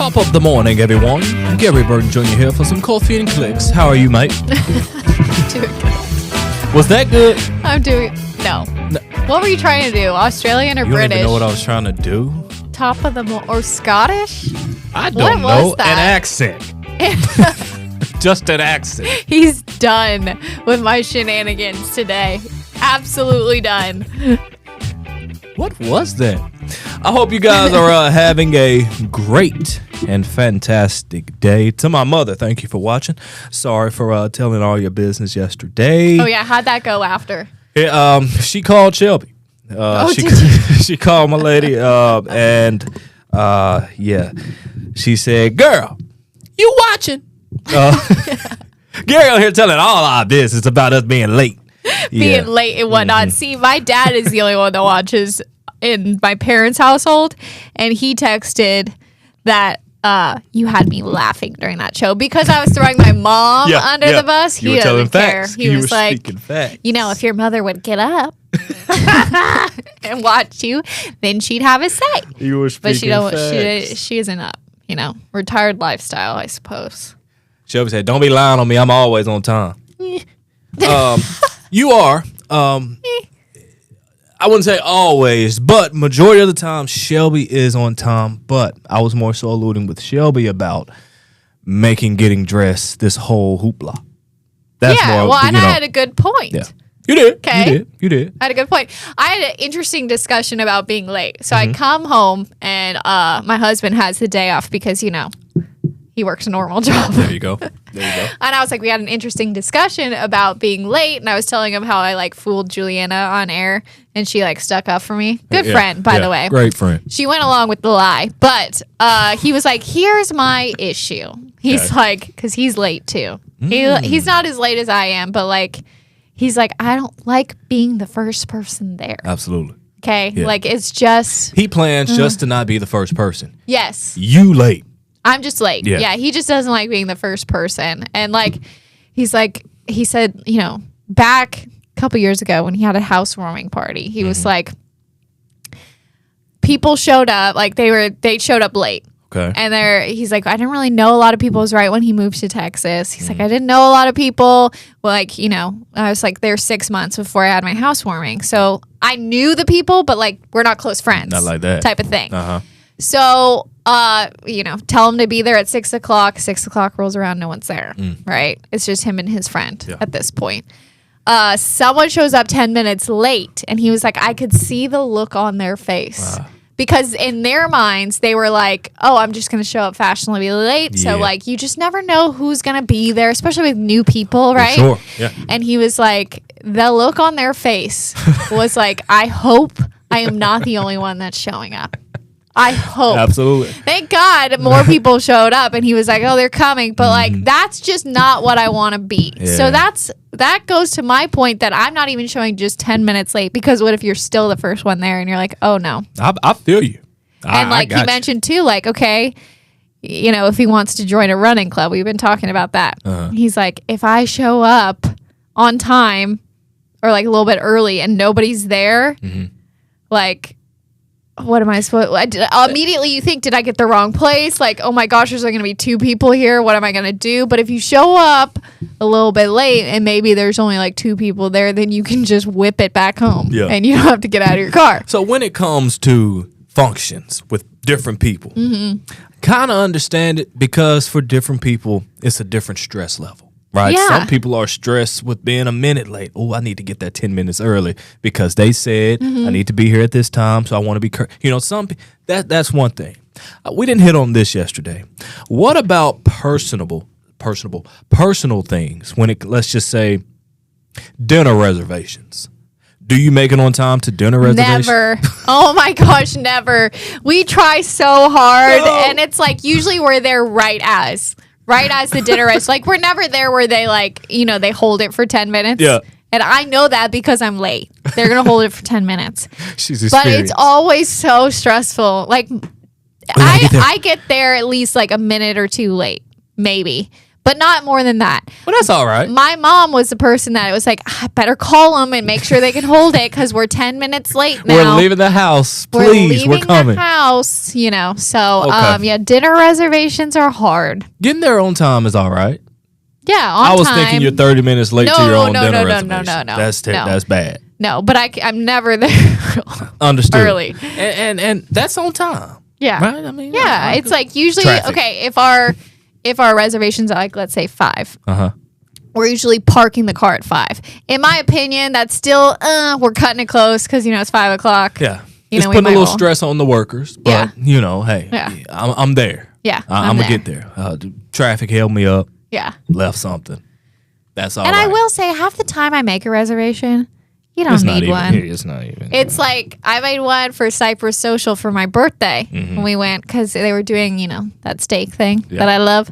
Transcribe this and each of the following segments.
Top of the morning, everyone. Gary Burton Jr. here for some coffee and clicks. How are you, mate? Doing good. Was that good? I'm doing... No. What were you trying to do? Australian or You don't British? even know what I was trying to do? Top of the... Or Scottish? I don't What was know. that? An accent. Just an accent. He's done with my shenanigans today. Absolutely done. What was that? I hope you guys are having a great and fantastic day. To my mother, thank you for watching. Sorry for telling all your business yesterday. Oh, yeah. How'd that go after? She called Shelby. She called my lady and she said, "Girl, you watching?" Gary on here telling all our business about us being late. Being late and whatnot. Mm-hmm. See, my dad is the only one that watches in my parents' household, and he texted that you had me laughing during that show because I was throwing my mom under the bus. He doesn't care. He was like, you know, if your mother would get up and watch you, then she'd have a say. You were speaking But she isn't up. You know, retired lifestyle, I suppose. Shelby said, "Don't be lying on me. I'm always on time." You are. I wouldn't say always, but majority of the time, Shelby is on time. But I was more so alluding with Shelby about getting dressed, this whole hoopla. That's more, I had a good point. Yeah. You did. Okay. You did. I had a good point. I had an interesting discussion about being late. So Mm-hmm. I come home and my husband has the day off because, you know, he works a normal job. There you go. And I was like, we had an interesting discussion about being late. And I was telling him how I like fooled Juliana on air and she like stuck up for me. Good friend, by the way. Great friend. She went along with the lie. But he was like, here's my issue. He's like, because he's late too. He's not as late as I am, but like, he's like, I don't like being the first person there. Absolutely. Okay? Yeah. Like, it's just... He plans just to not be the first person. Yes. You late. I'm just late. Yeah. Yeah, he just doesn't like being the first person. And, like, he said, you know, back a couple years ago when he had a housewarming party, he was like, people showed up, like, they showed up late. Okay. And he's like, I didn't really know a lot of people. It was right when he moved to Texas. He's like, I didn't know a lot of people. Well, like, you know, I was like there 6 months before I had my housewarming. So I knew the people, but like, we're not close friends. Not like that. Type of thing. Uh-huh. So, you know, tell him to be there at 6 o'clock. 6 o'clock rolls around. No one's there. Right. It's just him and his friend at this point. Someone shows up 10 minutes late and he was like, I could see the look on their face. Wow. Because in their minds, they were like, oh, I'm just going to show up fashionably late. So, like, you just never know who's going to be there, especially with new people, right? For sure, yeah. And he was like, the look on their face was like, I hope I am not the only one that's showing up. I hope. Absolutely. Thank God more people showed up and he was like, oh, they're coming. But like, that's just not what I want to be. Yeah. So that goes to my point that I'm not even showing just 10 minutes late because what if you're still the first one there and you're like, oh no. I feel you. And like he mentioned too, like, okay, you know, if he wants to join a running club, we've been talking about that. He's like, if I show up on time or like a little bit early and nobody's there, like, what am I supposed immediately you think, did I get the wrong place? Like, oh my gosh, there's going to be 2 people here. What am I going to do? But if you show up a little bit late and maybe there's only like 2 people there, then you can just whip it back home and you don't have to get out of your car. So when it comes to functions with different people, kind of understand it because for different people, it's a different stress level. Right. Yeah. Some people are stressed with being a minute late. Oh, I need to get that 10 minutes early because they said I need to be here at this time. So I want to be, you know, that's one thing. We didn't hit on this yesterday. What about personal things when let's just say dinner reservations? Do you make it on time to dinner reservations? Never. Oh my gosh, never. We try so hard and it's like usually we're there right as the dinner is. Like, we're never there where they, like, you know, they hold it for 10 minutes. Yeah. And I know that because I'm late. They're going to hold it for 10 minutes. She's experienced. But it's always so stressful. Like, I get there at least, like, a minute or 2 late, maybe. but not more than that. Well, that's all right. My mom was the person that was like, I better call them and make sure they can hold it because we're 10 minutes late now. We're leaving the house. Please, we're coming. The house, you know. So, Okay. yeah, dinner reservations are hard. Getting there on time is all right. Yeah, on time. I was thinking you're 30 minutes late to your own dinner reservation. No. That's bad. No, but I'm never there Understood. early. And that's on time. Yeah. Right? I mean, yeah, it's like usually, traffic. okay, if our reservations are like, let's say 5, we're usually parking the car at 5. In my opinion, that's still, we're cutting it close because, you know, it's 5 o'clock. Yeah. You it's know, putting a little stress on the workers, but, you know, hey, I'm there. Yeah, I'm going to get there. Traffic held me up. Yeah. Left something. That's all and right. I will say, half the time I make a reservation, you don't need one. It's not even. It's like I made one for Cypress Social for my birthday when we went because they were doing, you know, that steak thing that I love.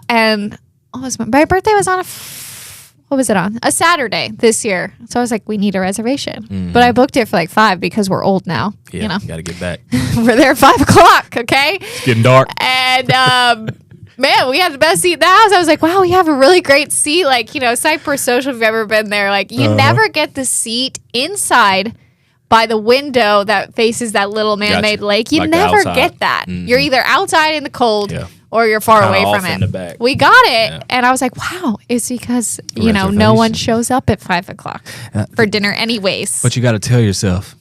And what was my birthday was on what was it on? A Saturday this year. So I was like, we need a reservation. But I booked it for like 5 because we're old now. Yeah, you know, got to get back. we're there at 5 o'clock. Okay. It's getting dark. And man, we had the best seat in the house. I was like, wow, we have a really great seat. Like, you know, Cypress Social, if you've ever been there, like you never get the seat inside by the window that faces that little man-made lake. You like never get that. You're either outside in the cold or you're far away from in the it. back. We got it. And I was like, wow, it's because, you know, no one shows up at 5 o'clock for dinner anyways. But you got to tell yourself,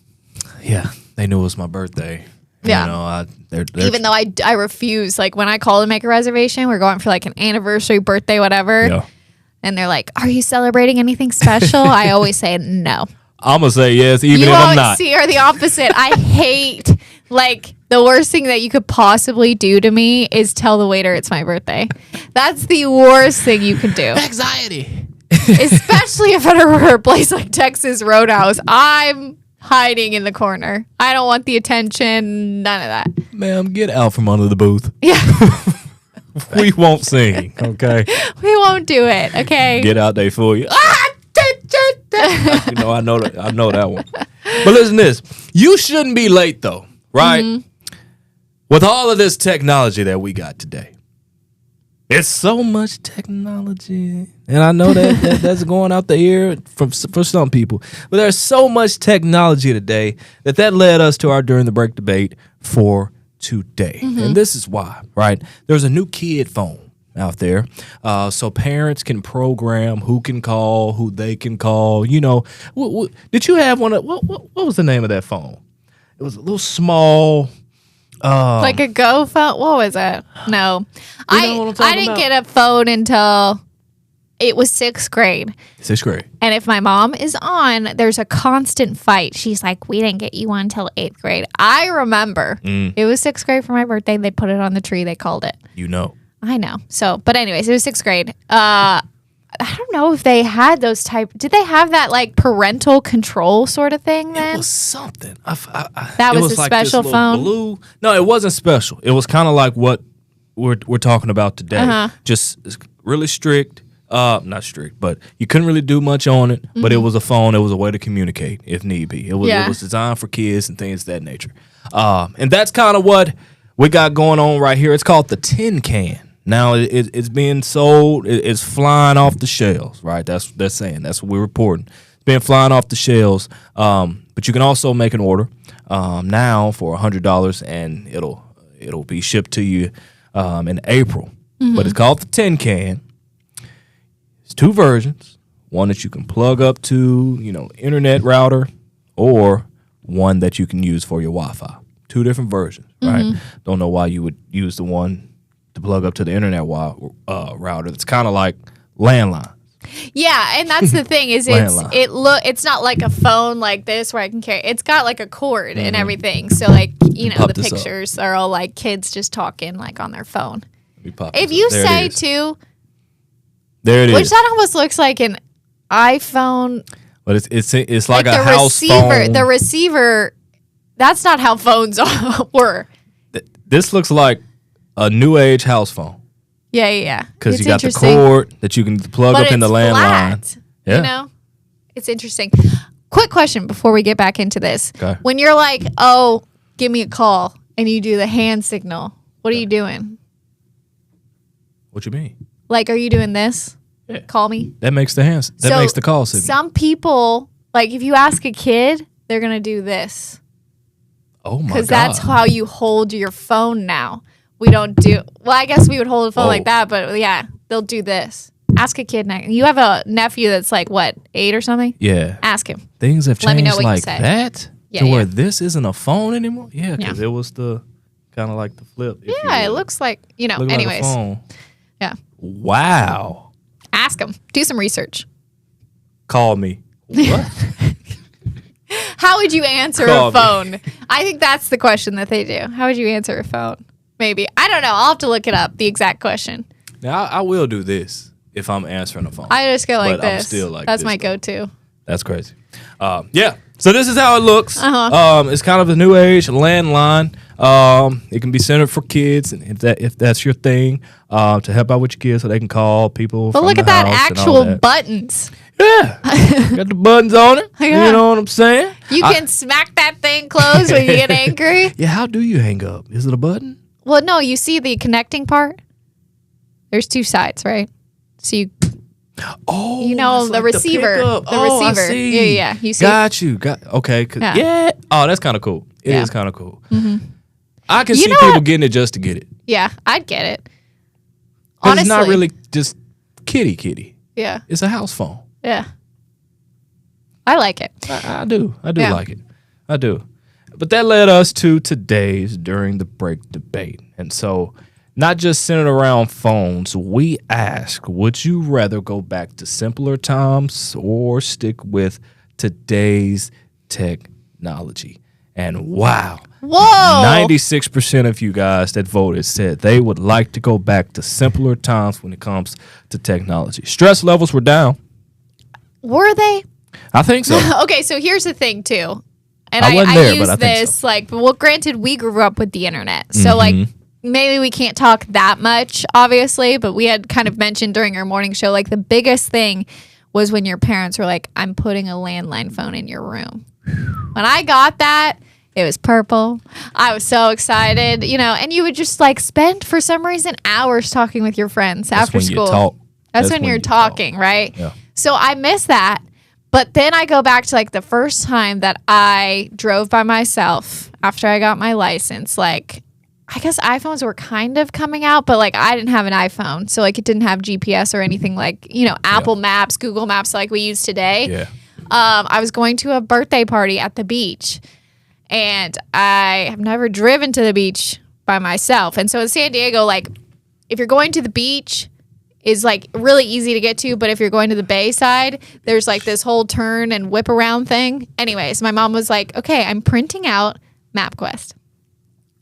yeah, they knew it was my birthday. Yeah. You know, they're even though I refuse, like when I call to make a reservation, we're going for like an anniversary, birthday, whatever. Yeah. And they're like, are you celebrating anything special? I always say no. I'm going to say yes, even if I'm not. You are the opposite. I hate, like, the worst thing that you could possibly do to me is tell the waiter it's my birthday. That's the worst thing you can do. Anxiety. Especially if at a place like Texas Roadhouse. I'm hiding in the corner. I don't want the attention. None of that. Ma'am, get out from under the booth. Yeah. We won't sing, okay? We won't do it, okay? Get out there for you. You know, I know that one. But listen to this. You shouldn't be late, though, right? With all of this technology that we got today. It's so much technology. And I know that's going out the ear for some people. But there's so much technology today that led us to our During the Break debate for today. And this is why, right? There's a new kid phone out there. So parents can program who can call, who they can call. You know, did you have one? What was the name of that phone? It was a little small. Like a Go phone? What was it? No. I didn't about? get a phone until it was 6th grade. 6th grade. And if my mom is on, there's a constant fight. She's like, we didn't get you one until 8th grade. I remember it was 6th grade for my birthday. They put it on the tree. They called it. You know. I know. So, but anyways, it was 6th grade. I don't know if they had those did they have that like parental control sort of thing then? It was something. That was a like special this phone? blue. No, it wasn't special. It was kind of like what we're talking about today. Just really strict. Not strict, but you couldn't really do much on it. But it was a phone. It was a way to communicate if need be. It was designed for kids and things of that nature. And that's kind of what we got going on right here. It's called the Tin Can. Now it's being sold. It's flying off the shelves, right? That's what they're saying. That's what we're reporting. It's been flying off the shelves. But you can also make an order now for $100, and it'll be shipped to you in April. But it's called the Tin Can. It's 2 versions. One that you can plug up to, internet router, or one that you can use for your Wi-Fi. 2 different versions, right? Don't know why you would use the one to plug up to the internet router. It's kind of like landlines. Yeah, and that's the thing is it's not like a phone like this where I can carry. It's got like a cord and everything. So like the pictures are all like kids just talking like on their phone. If you say too, there it is. Which that almost looks like an iPhone. But it's like a house receiver. phone. The receiver. That's not how phones were. This looks like a new age house phone. Yeah. Because you got the cord that you can plug up in the landline. Yeah. It's interesting. Quick question before we get back into this. Okay. When you're like, oh, give me a call, and you do the hand signal, what are you doing? What you mean? Like, are you doing this? Yeah. Call me. That makes the hands. That So, makes the call signal. Some people, like, if you ask a kid, they're going to do this. Oh, my God. Because that's how you hold your phone now. We don't do, well, I guess we would hold a phone like that, but yeah, they'll do this. Ask a kid now. You have a nephew that's like, what, 8 or something? Yeah. Ask him. Things have Let me know changed what you like say. that Yeah, to where yeah. this isn't a phone anymore. Yeah, because Yeah. it was the kind of like the flip. if you Yeah, it will. looks like, Looked like a anyways. phone. Yeah. Wow. Ask them. Do some research. Call me. What? How would you answer Call a phone? I think that's the question that they do. How would you answer a phone? Maybe. I don't know. I'll have to look it up, the exact question. Now, I will do this if I'm answering a phone. I just go like But I'm this. still like That's this, my though. go-to. That's crazy. Yeah. So this is how it looks. Uh-huh. It's kind of a new age landline. It can be centered for kids, and if that's your thing, to help out with your kids, so they can call people. But from look the at that house and all actual that. buttons. Yeah, got the buttons on it. Yeah. You know what I'm saying? You can smack that thing closed when you get angry. Yeah. How do you hang up? Is it a button? Well, no, you see the connecting part? There's 2 sides, right? So you Oh, You know, it's the like receiver. pickup. The I receiver. see. Yeah. You see? Got you. Okay. Yeah. Yeah. Oh, that's kind of cool. It is Yeah. kind of cool. I can You see know people what? getting it just to get it. Yeah, I'd get it. 'Cause Honestly. it's not really just kitty. Yeah. It's a house phone. Yeah. I like it. I do. I do Yeah. like it. I do. But that led us to today's During the Break debate. And so, not just centered around phones, we ask, would you rather go back to simpler times or stick with today's technology? And wow. Whoa. 96% of you guys that voted said they would like to go back to simpler times when it comes to technology. Stress levels were down. Were they? I think so. Okay, so here's the thing too. And I wasn't there, but use I think this so. like, well, granted, we grew up with the internet. So like maybe we can't talk that much, obviously, but we had kind of mentioned during our morning show, like the biggest thing was when your parents were like, I'm putting a landline phone in your room. When I got that, it was purple. I was so excited, and you would just like spend, for some reason, hours talking with your friends after when school. you talk. That's when you're you talk. talking, right? Yeah. So I miss that. But then I go back to like the first time that I drove by myself after I got my license. Like, I guess iPhones were kind of coming out, but like I didn't have an iPhone. So like it didn't have GPS or anything like, Apple Maps, Google Maps like we use today. Yeah. I was going to a birthday party at the beach, and I have never driven to the beach by myself. And so in San Diego, like if you're going to the beach, is like really easy to get to, but if you're going to the bay side, there's like this whole turn and whip around thing. Anyways, my mom was like, okay, I'm printing out MapQuest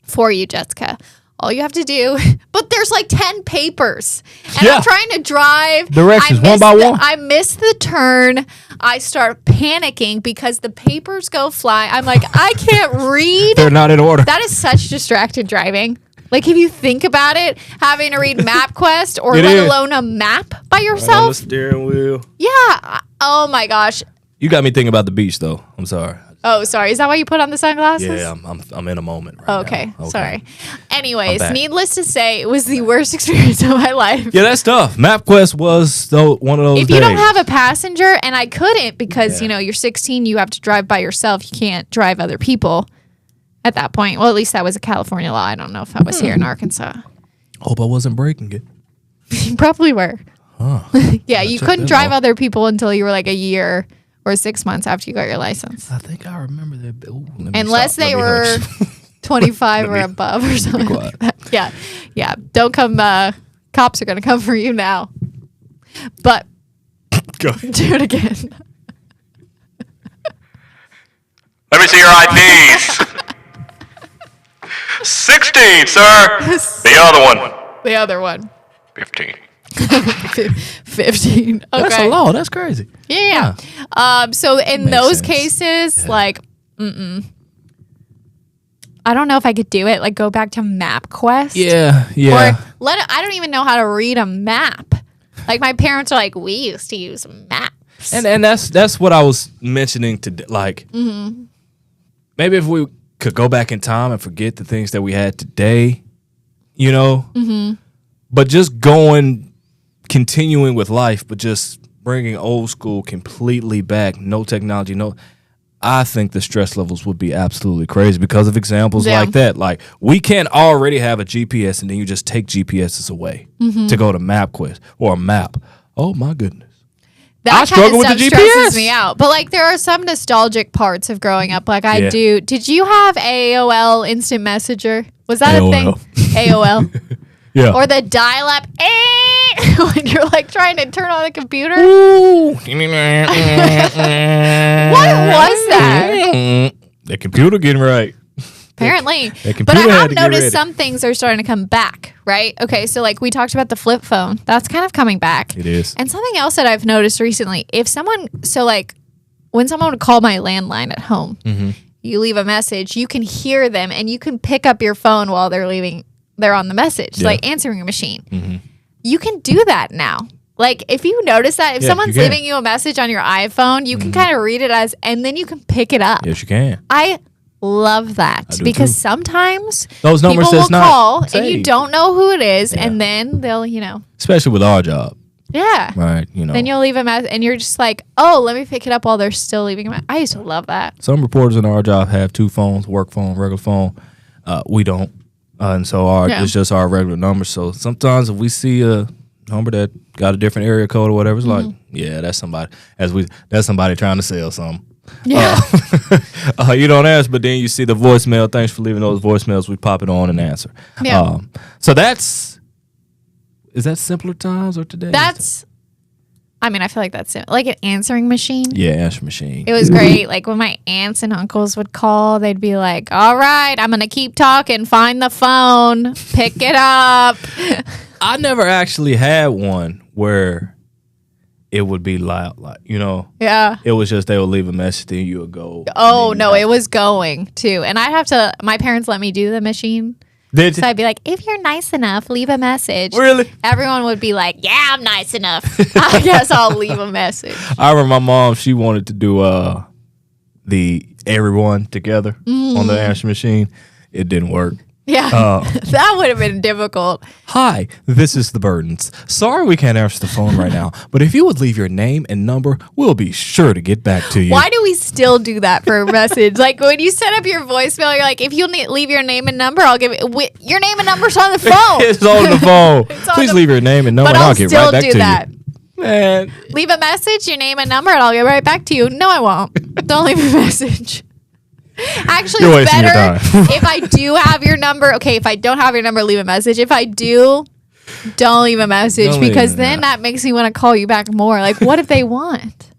for you, Jessica. All you have to do, but there's like 10 papers. And Yeah. I'm trying to drive. Directions, I one by miss one. I miss the turn. I start panicking because the papers go fly. I'm like, I can't read. They're not in order. That is such distracted driving. Like, if you think about it, having to read MapQuest or It let is. alone a map by On the yourself. steering wheel. Yeah. Oh, my gosh. You got me thinking about the beach, though. I'm sorry. Oh, sorry. Is that why you put on the sunglasses? Yeah, I'm in a moment right Okay. now. Sorry. I'm Anyways, back. needless to say, it was the worst experience of my life. Yeah, that's tough. MapQuest was one of those If days. you don't have a passenger, and I couldn't because, Yeah. you're 16, you have to drive by yourself. You can't drive other people at that point. Well, at least that was a California law. I don't know if that was here in Arkansas. Hope I wasn't breaking it. You probably were. Yeah, you check couldn't that drive off. other people until you were like a year or 6 months after you got your license. I think I remember that. Ooh, let me Unless stop. they Let me were hush. 25 or above or something quiet. like that. Yeah. Yeah. Don't come, cops are going to come for you now. But Go ahead. do it again. Let me see your IDs. 16, sir. The other one. The other one. 15. 15. Okay. That's a law. That's crazy. Yeah. So in Makes those sense. cases, like, I don't know if I could do it. Like, go back to MapQuest. Yeah. Or I don't even know how to read a map. Like, my parents are like, we used to use maps. And that's what I was mentioning to like. Maybe if we could go back in time and forget the things that we had today, But just going continuing with life, but just bringing old school completely back, no technology, no. I think the stress levels would be absolutely crazy because of examples like that. Like, we can already have a GPS and then you just take GPSs away to go to MapQuest or a map. Oh, my goodness. That kind of stuff stresses me out. But, like, there are some nostalgic parts of growing up. Like, I do. Did you have AOL Instant Messenger? Was that a thing? AOL? Yeah. Or the dial-up, when you're, like, trying to turn on the computer? Ooh. What was that? The computer getting right. Apparently. But I have noticed some things are starting to come back, right? Okay, so, like, we talked about the flip phone. That's kind of coming back. It is. And something else that I've noticed recently, when someone would call my landline at home, you leave a message, you can hear them, and you can pick up your phone while they're on the message, like answering a machine. You can do that now. Like, if you notice that, if someone's leaving you a message on your iPhone, you can kind of read it and then you can pick it up. Yes, you can. I love that because sometimes those numbers people will call saved. and you don't know who it is, and then they'll, especially with our job. Yeah. Right. Then you'll leave a message and you're just like, oh, let me pick it up while they're still leaving a message. I used to love that. Some reporters in our job have two phones, work phone, regular phone. We don't. And so it's just our regular number. So sometimes if we see a number that got a different area code or whatever, it's like, yeah, that's somebody. That's somebody trying to sell something. Yeah. You don't ask, but then you see the voicemail. Thanks for leaving those voicemails. We pop it on and answer. Yeah. So is that simpler times or today? I feel like that's it. Like an answering machine. Yeah, answering machine. It was great. Like when my aunts and uncles would call, they'd be like, all right, I'm going to keep talking. Find the phone. Pick it up. I never actually had one where it would be loud, Yeah. It was just they would leave a message and you would go. Oh, no, it was going too. And my parents let me do the machine. Did you? So I'd be like, if you're nice enough, leave a message. Really? Everyone would be like, yeah, I'm nice enough. I guess I'll leave a message. I remember my mom, she wanted to do the everyone together on the answering machine. It didn't work. Yeah, that would have been difficult. Hi, this is the Burdens. Sorry we can't answer the phone right now, but if you would leave your name and number, we'll be sure to get back to you. Why do we still do that for a message? Like when you set up your voicemail, you're like, if you leave your name and number, I'll give it. Your name and number's on the phone. It's on the phone. Please leave your name and number, and I'll get right back to you. Man, leave a message, your name and number, and I'll get right back to you. No, I won't. Don't leave a message. Actually, it's better if I do have your number. Okay, if I don't have your number, leave a message. If I do, don't leave a message because then that makes me want to call you back more. Like, what if they want?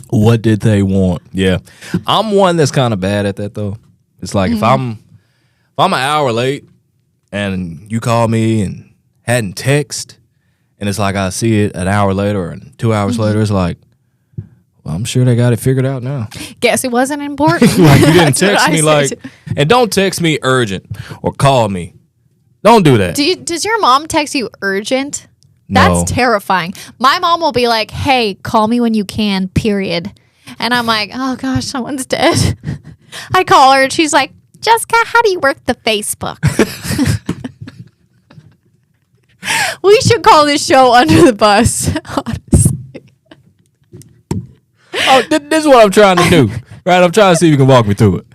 What did they want? Yeah, I'm one that's kind of bad at that though. It's like if I'm an hour late and you call me and hadn't text, and it's like I see it an hour later and 2 hours later, it's like, well, I'm sure they got it figured out now. Guess it wasn't important. Like you didn't text me and don't text me urgent or call me. Don't do that. Does your mom text you urgent? No. That's terrifying. My mom will be like, hey, call me when you can, period. And I'm like, oh gosh, someone's dead. I call her and she's like, Jessica, how do you work the Facebook? We should call this show Under the Bus, honestly. Oh, this is what I'm trying to do, right? I'm trying to see if you can walk me through it.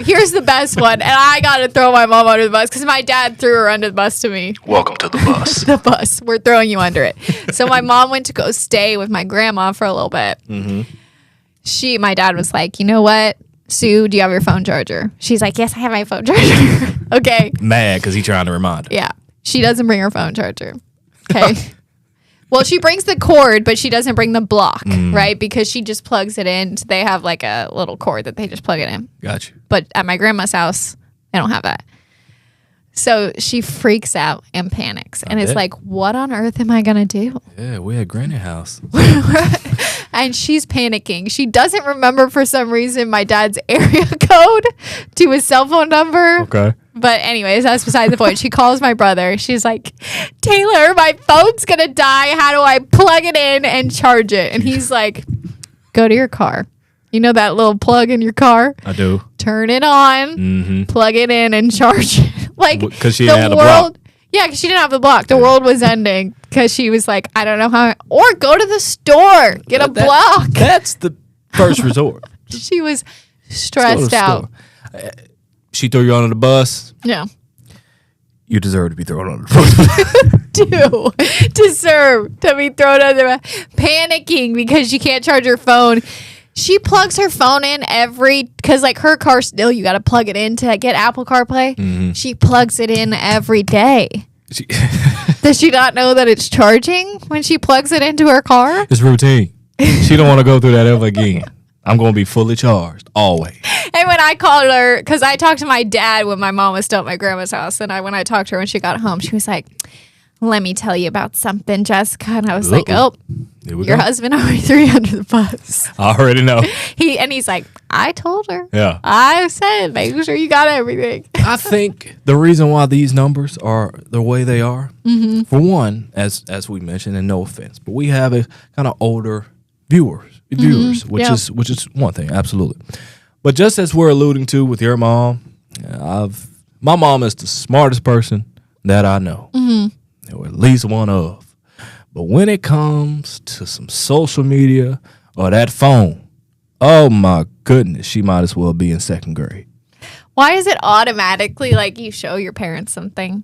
Here's the best one, and I gotta throw my mom under the bus because my dad threw her under the bus to me. Welcome to the bus. The bus. We're throwing you under it. So my mom went to go stay with my grandma for a little bit. My dad was like, you know what, Sue, do you have your phone charger? She's like, yes, I have my phone charger. Okay. Mad because he's trying to remind her. Yeah. She doesn't bring her phone charger. Okay. Well, she brings the cord, but she doesn't bring the block, right? Because she just plugs it in. They have like a little cord that they just plug it in. Gotcha. But at my grandma's house, I don't have that. So she freaks out and panics. And it's like, what on earth am I going to do? Yeah, we at Granny house. And she's panicking. She doesn't remember for some reason my dad's area code to his cell phone number. Okay. But anyways, that's beside the point. She calls my brother. She's like, Taylor, my phone's going to die. How do I plug it in and charge it? And he's like, go to your car. You know that little plug in your car? I do. Turn it on, plug it in, and charge it. Like, because she had a block. Yeah, because she didn't have the block. The world was ending because she was like, I don't know how. Or go to the store, get a block. That's the first resort. She was stressed out. She threw you under the bus. Yeah. You deserve to be thrown under the bus. Deserve to be thrown under the bus. Panicking because she can't charge her phone. She plugs her phone in because like her car still, you got to plug it in to get Apple CarPlay. Mm-hmm. She plugs it in every day. Does she not know that it's charging when she plugs it into her car? It's routine. She don't want to go through that ever again. I'm going to be fully charged always. And when I called her, because I talked to my dad when my mom was still at my grandma's house, and when I talked to her when she got home, she was like, let me tell you about something, Jessica. And I was like, your husband already threw you under the bus. I already know. He's like, I told her. Yeah. I said, make sure you got everything. I think the reason why these numbers are the way they are, for one, as we mentioned, and no offense, but we have a kind of older viewers, which is one thing, absolutely. But just as we're alluding to with your mom, my mom is the smartest person that I know. Or at least one of. But when it comes to some social media or that phone, oh my goodness, she might as well be in second grade. Why is it automatically like you show your parents something?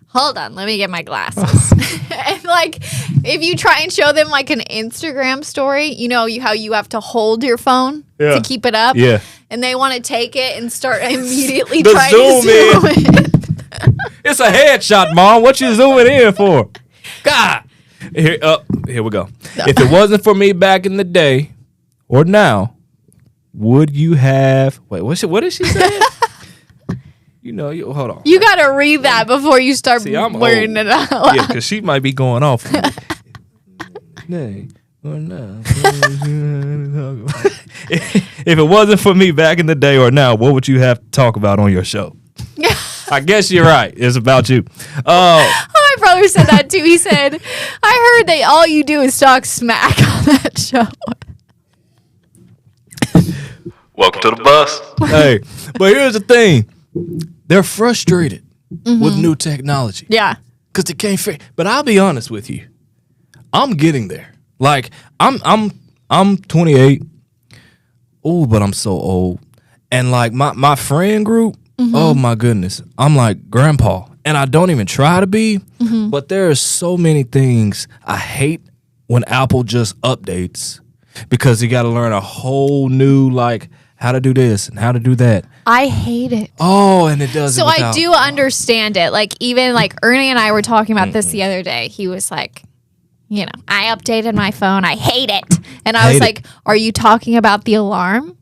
Hold on, let me get my glasses. And like, if you try and show them like an Instagram story, you know how you have to hold your phone to keep it up? Yeah. And they want to take it and start immediately The trying to zoom in. It's a headshot, Mom. What you zooming in for? God. Here we go. No. If it wasn't for me back in the day or now, would you have... Wait, what did she say? Hold on. You got to read that before you start wearing it out loud. Yeah, because she might be going off. Nay. Or no. If it wasn't for me back in the day or now, what would you have to talk about on your show? I guess you're right. It's about you. My brother said that too. He said, I heard that all you do is talk smack on that show. Welcome to the bus. Hey, but here's the thing. They're frustrated with new technology. Yeah. Because they can't figure. But I'll be honest with you. I'm getting there. Like, I'm 28. Oh, but I'm so old. And like my friend group, oh my goodness. I'm like grandpa. And I don't even try to be. But there are so many things I hate when Apple just updates. Because you got to learn a whole new, like, how to do this and how to do that. I hate it. Oh, and it does. So I do understand it. Like, even like Ernie and I were talking about this the other day. He was like, I updated my phone. I hate it. And I was like, are you talking about the alarm?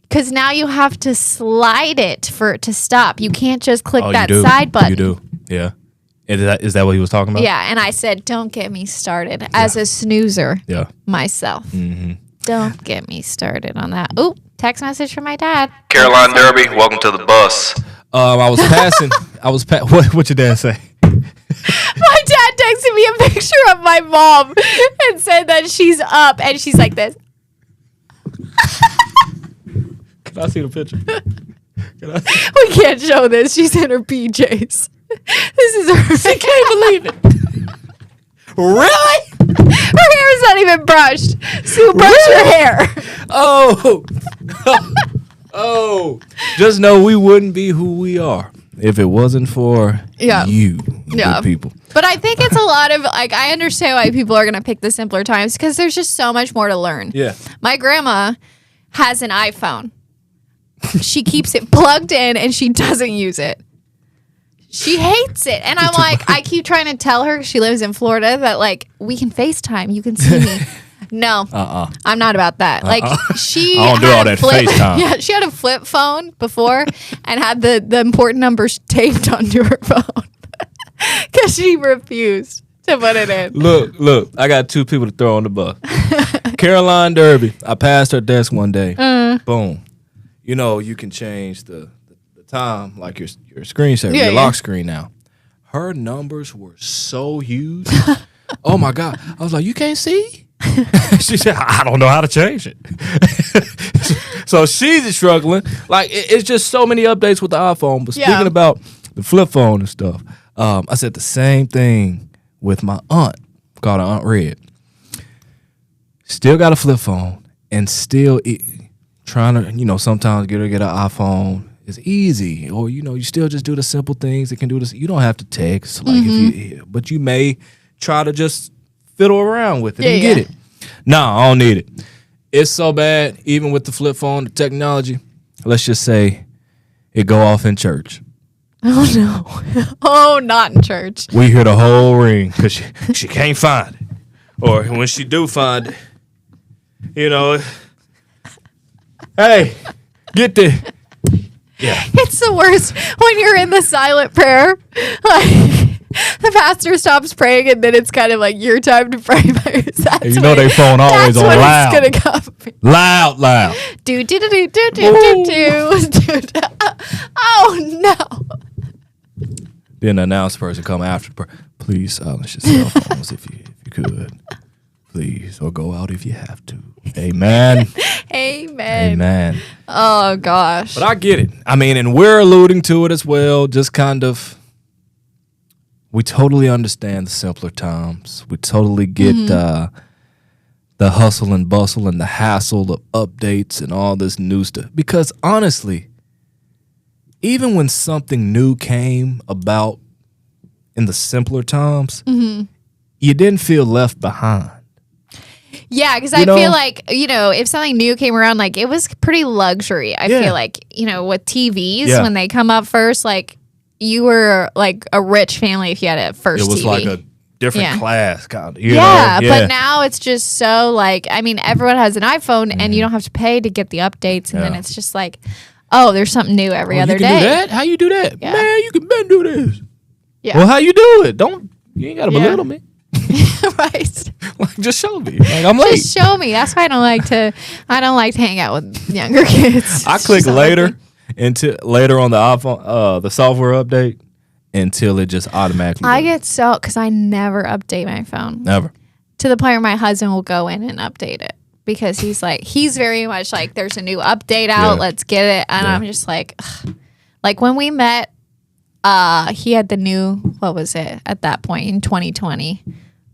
Because now you have to slide it for it to stop. You can't just click that side button. You do. Yeah. Is that what he was talking about? Yeah. And I said, don't get me started as a snoozer myself. Don't get me started on that. Ooh, text message from my dad. Caroline Derby, welcome to the bus. I was passing. What your dad say? My dad texted me a picture of my mom and said that she's up and she's like this. Can I see the picture? We can't show this. She's in her PJs. This is her. She can't believe it. Really? Her hair is not even brushed. Sue, brush your hair. Oh. Just know we wouldn't be who we are if it wasn't for you, good people. But I think it's a lot of, like, I understand why people are going to pick the simpler times because there's just so much more to learn. Yeah. My grandma has an iPhone. She keeps it plugged in and she doesn't use it. She hates it. And I'm like, I keep trying to tell her, she lives in Florida, that like, we can FaceTime. You can see me. No, I'm not about that. Like she I don't do all that FaceTime. Yeah, she had a flip phone before and had the important numbers taped onto her phone because she refused to put it in. Look, I got two people to throw on the bus. Caroline Derby. I passed her desk one day. Boom. You can change the time, like your screensaver, your lock screen now. Her numbers were so huge. Oh my God. I was like, you can't see? She said, I don't know how to change it. So she's struggling. Like, it's just so many updates with the iPhone. But speaking about the flip phone and stuff, I said the same thing with my aunt, called her Aunt Red. Still got a flip phone, and still trying to, sometimes get an iPhone is easy, or you still just do the simple things that can do this. You don't have to text, like but you may try to just fiddle around with it and get it. No, I don't need it. It's so bad, even with the flip phone, the technology. Let's just say it go off in church. Oh no! Oh, not in church. We hear the whole ring because she can't find it, or when she do find it, hey, get the. Yeah. It's the worst when you're in the silent prayer. Like the pastor stops praying, and then it's kind of like your time to pray by yourself. Their phone always on loud. It's gonna come. Loud. Do. Oh no. Then the announce person come after. Please silence your cell phones if you could. Please, or go out if you have to. Amen. Amen. Oh gosh. But I get it. I mean, and we're alluding to it as well. Just kind of, we totally understand the simpler times. We totally get the hustle and bustle and the hassle of updates and all this new stuff. Because honestly, even when something new came about in the simpler times, you didn't feel left behind. Yeah, because I feel like, if something new came around, like it was pretty luxury. I feel like, with TVs, when they come up first, like you were like a rich family if you had a first TV. It was like a different class kind of, but now it's just so like, I mean, everyone has an iPhone and you don't have to pay to get the updates. And then it's just like, oh, there's something new every other day. Do that? How you do that? Yeah. Man, you can do this. Yeah. Well, how you do it? You ain't got to belittle me. Right. Like, just show me. Like, I'm late. Just show me. That's why I don't like to hang out with younger kids. I click later on the iPhone, the software update until it just automatically. I get because I never update my phone. Never. To the point where my husband will go in and update it because he's very much like, there's a new update out. Let's get it. And I'm just like, ugh. Like when we met, he had the new, what was it at that point in 2020?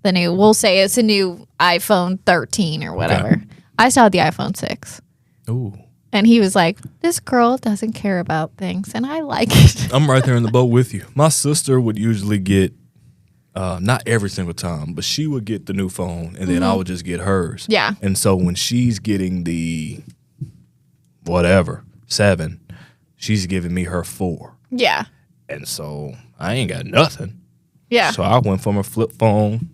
We'll say it's a new iPhone 13 or whatever. Okay. I still had the iPhone 6. Ooh. And he was like, this girl doesn't care about things, and I like it. I'm right there in the boat with you. My sister would usually get, not every single time, but she would get the new phone, and then I would just get hers. Yeah. And so when she's getting the, 7, she's giving me her 4. Yeah. And so I ain't got nothing. Yeah. So I went from a flip phone.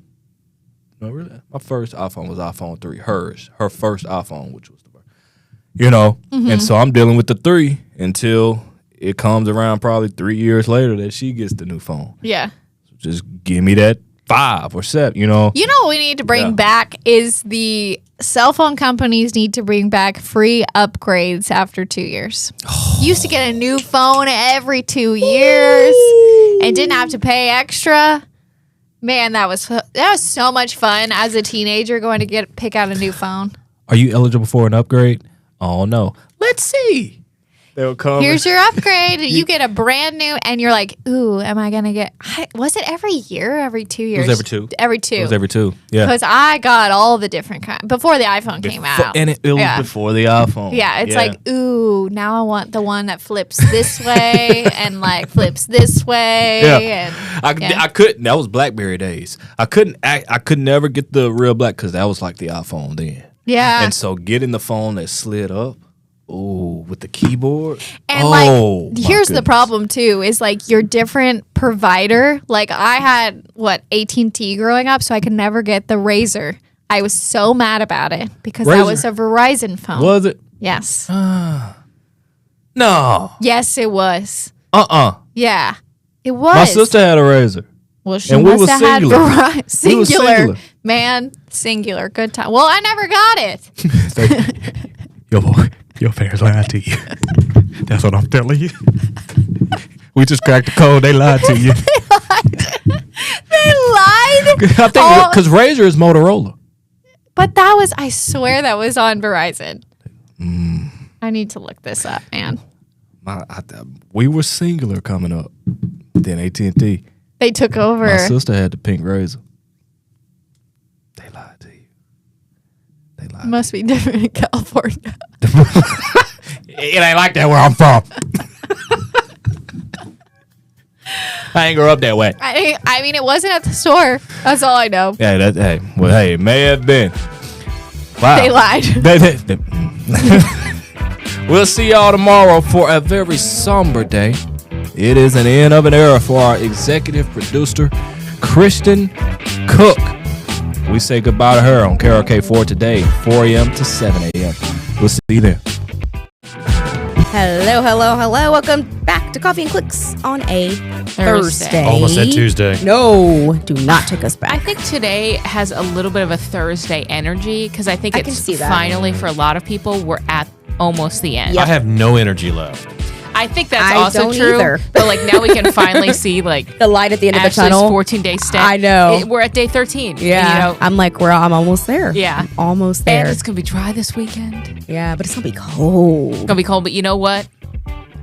No, really. My first iPhone was iPhone 3. Her first iPhone, which was the first. And so I'm dealing with the 3 until it comes around probably 3 years later that she gets the new phone. Yeah. So just give me that 5 or 7, You know what we need to bring back is the cell phone companies need to bring back free upgrades after 2 years. You used to get a new phone every 2 years and didn't have to pay extra. Man, that was so much fun as a teenager going to pick out a new phone. Are you eligible for an upgrade? Oh no. Let's see. They'll come. Here's your upgrade. You get a brand new, and you're like, ooh, am I going to get... Was it every year or every 2 years? It was every 2. Every 2. It was every 2, yeah. Because I got all the different kinds before the iPhone came out. And it was before the iPhone. Yeah, it's like, ooh, now I want the one that flips this way and like flips this way. Yeah. I couldn't. That was BlackBerry days. I could never get the real black because that was like the iPhone then. Yeah. And so getting the phone that slid up, ooh, with the keyboard. And here's the problem too, is like your different provider. Like I had AT&T growing up, so I could never get the Razr. I was so mad about it because that was a Verizon phone. Was it? Yes. No. Yes, it was. Yeah, it was. My sister had a Razr. Well, she must have had Verizon. Singular. Singular. Man, singular. Good time. Well, I never got it. Your parents lied to you. That's what I'm telling you. We just cracked the code. They lied to you. They lied? I think because Razr is Motorola. But I swear that was on Verizon. I need to look this up, man. We were singular coming up. Then AT&T. They took over. My sister had the pink razor. They lied to you. They lied. Must be different in California. It ain't like that where I'm from. I ain't grow up that way. I mean, it wasn't at the store. That's all I know. Yeah, it may have been. Wow. They lied. We'll see y'all tomorrow for a very somber day. It is an end of an era for our executive producer, Kristen Cook. We say goodbye to her on KARK for today, 4 a.m. to 7 a.m. We'll see you then. Hello. Welcome back to Coffee and Clicks on a Thursday. Almost said Tuesday. No, do not take us back. I think today has a little bit of a Thursday energy because I think I can it's see that. finally for a lot of people we're at almost the end. I have no energy left. I think that's I also don't true. either. But like now we can finally see like The light at the end of the Ashley's tunnel. 14-day stay. I know. We're at day 13. Yeah, And, I'm like, I'm almost there. Yeah. I'm almost there. and it's gonna be dry this weekend. It's Yeah, but it's gonna be cold. gonna be cold, but you know what?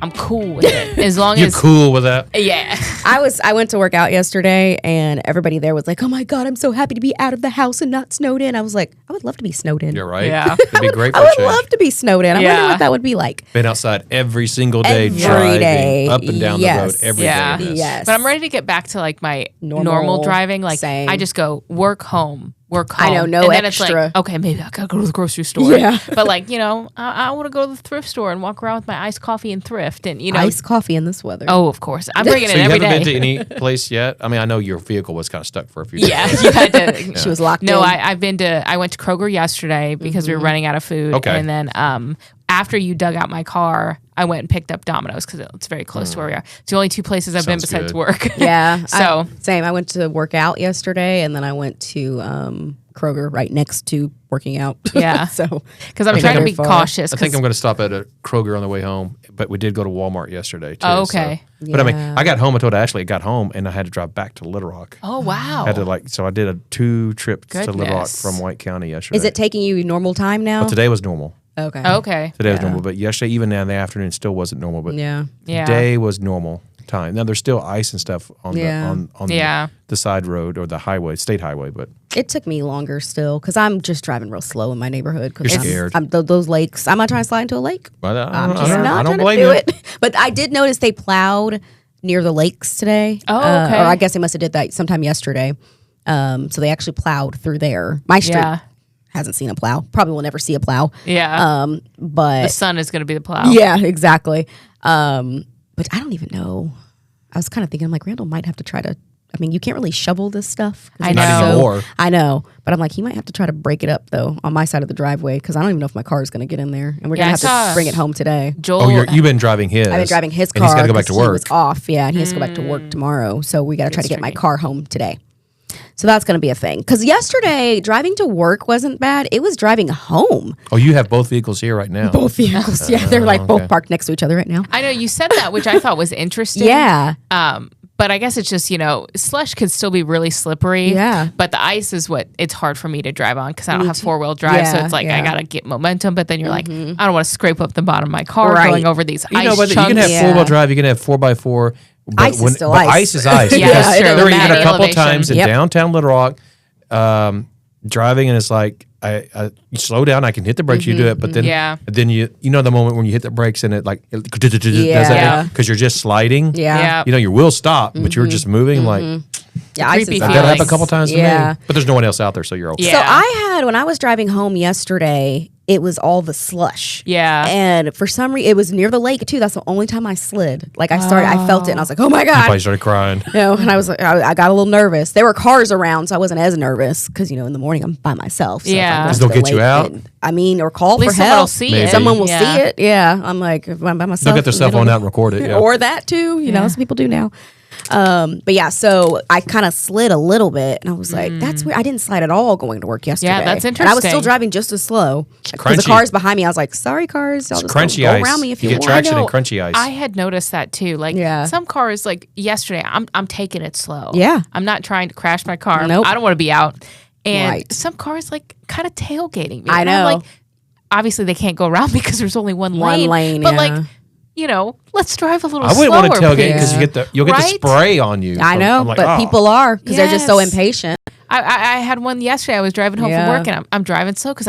I'm cool with it as long You as cool with that? yeah. I went to work out yesterday, and everybody there was like, "Oh my god, I'm so happy to be out of the house and not snowed in." I was like, I would love to be snowed in. You're right. Yeah. It'd be great for I a would change. love to be snowed in. I wonder Yeah. what that would be like. Been outside every single day, Every driving day. up and down Yes. the road every day. Yeah. Yes. Yes. But I'm ready to get back to like my Normal, normal driving. Like same. I just go work home. I know, no and then extra. It's like, okay, maybe I gotta go to the grocery store. Yeah. But like, I want to go to the thrift store and walk around with my iced coffee and thrift and Iced coffee in this weather. Oh, of course. I'm bringing So it you every haven't day. been to any place yet? I mean, I know your vehicle was kind of stuck for a few days. Yeah, you had to. She was locked No, in. I went to Kroger yesterday because we were running out of food. Okay. And then after you dug out my car, I went and picked up Domino's because it's very close to where we are. It's the only two places I've been Sounds besides good. work. Yeah. So- same. I went to work out yesterday, and then I went to Kroger right next to working out. Yeah. So Because I'm Maybe trying to they're be far. cautious. I think 'cause- I'm going to stop at a Kroger on the way home, but we did go to Walmart yesterday too. Oh, okay. So. But I mean, Yeah. I got home. I told Ashley I got home, and I had to drive back to Little Rock. Oh, wow. I had to so I did a 2 trips to Little Rock Goodness. from White County yesterday. is it taking you normal time now? Well, today was normal. Okay. Okay. Today was normal, but yesterday, even now in the afternoon, still wasn't normal. But Yeah. Yeah. today was normal time. Now there's still ice and stuff on Yeah. on Yeah. the side road or the highway, state highway. But It took me longer still because I'm just driving real slow in my neighborhood. Cause You're scared. those lakes. I'm not trying to slide into a lake. but I'm just I not don't trying blame to do you. it. But I did notice they plowed near the lakes today. Oh, okay. Or I guess they must have did that sometime yesterday. So they actually plowed through there. My street Yeah. hasn't seen a plow. Probably will never see a plow. Yeah. But the sun is going to be the plow. yeah, exactly. But I don't even know. I was kind of thinking, I'm like, Randall might have to try to. I mean, you can't really shovel this stuff. 'cause I it's know. Not anymore. I know, but I'm like, he might have to try to break it up though on my side of the driveway because I don't even know if my car is going to get in there, and we're Yeah, gonna I have saw- to bring it home today. Joel. Oh, you've been driving his. I've been driving his car. and he's got to go back to 'cause He work. was off, yeah, and he has to go back to work tomorrow. So we got to try to get my tricky. car home today. So that's going to be a thing. Because yesterday driving to work wasn't bad. It was driving home. Oh, you have both vehicles here right now. Both vehicles, yeah, they're like both okay. parked next to each other right now. I know you said that, which I thought was interesting. Yeah. But I guess it's just, slush could still be really slippery. Yeah. But the ice is what it's hard for me to drive on because I don't Me have too. 4-wheel drive. So Yeah, it's like yeah. I got to get momentum. But then you're like, I don't want to scrape up the bottom of my car Right. going over these You ice know, but you chunks. can have Yeah. 4-wheel drive. You can have 4x4. But Ice is still ice. ice is ice. Yeah, because that's true. There were even Matter a couple elevation. times in Yep. downtown Little Rock, driving, and it's like you slow down. I can hit the brakes. You do it, but then Yeah. then you know the moment when you hit the brakes and it does Yeah. that because you're just sliding. Yeah. Yeah. You know your wheels stop, but you're just moving. I'm like Yeah, ice creepy is that feeling. happened a couple times to Yeah. me. But there's no one else out there, so you're okay. Yeah. So I had, when I was driving home yesterday, it was all the slush. Yeah. And for some reason, it was near the lake too. That's the only time I slid. Like I felt it and I was like, oh my I God. probably started crying. And I was like, I got a little nervous. There were cars around, so I wasn't as nervous because, in the morning I'm by myself. So if I'm Yeah. going Just to they'll the get you lake, out? or call At least for someone help. will see Maybe. it. Someone will Yeah. see it. Yeah. I'm like, if I'm by myself. They'll get their cell phone out and record it. Yeah. Or that too. Some people do now. But yeah, so I kind of slid a little bit, and I was like, "That's weird." I didn't slide at all going to work yesterday. that's And I was still interesting. driving just as slow because crunchy. the cars behind me. I was like, "Sorry, cars, I'll It's just crunchy go ice. around me if You you, get want." traction I and know. crunchy ice. I had noticed that too. Like Yeah. some cars, like yesterday, I'm taking it slow. Yeah. I'm not trying to crash my car. Nope. I don't want to be out. And Right. some cars like kind of tailgating me. I And I'm know. like, obviously they can't go around because there's only one One lane. lane, But yeah. like let's drive a little I wouldn't slower, want to tailgate please. because you'll get the Right? spray on you. I know, I'm like, but oh. people are because they're just so Yes. impatient. I had one yesterday. I was driving home from Yeah. work, and I'm driving slow because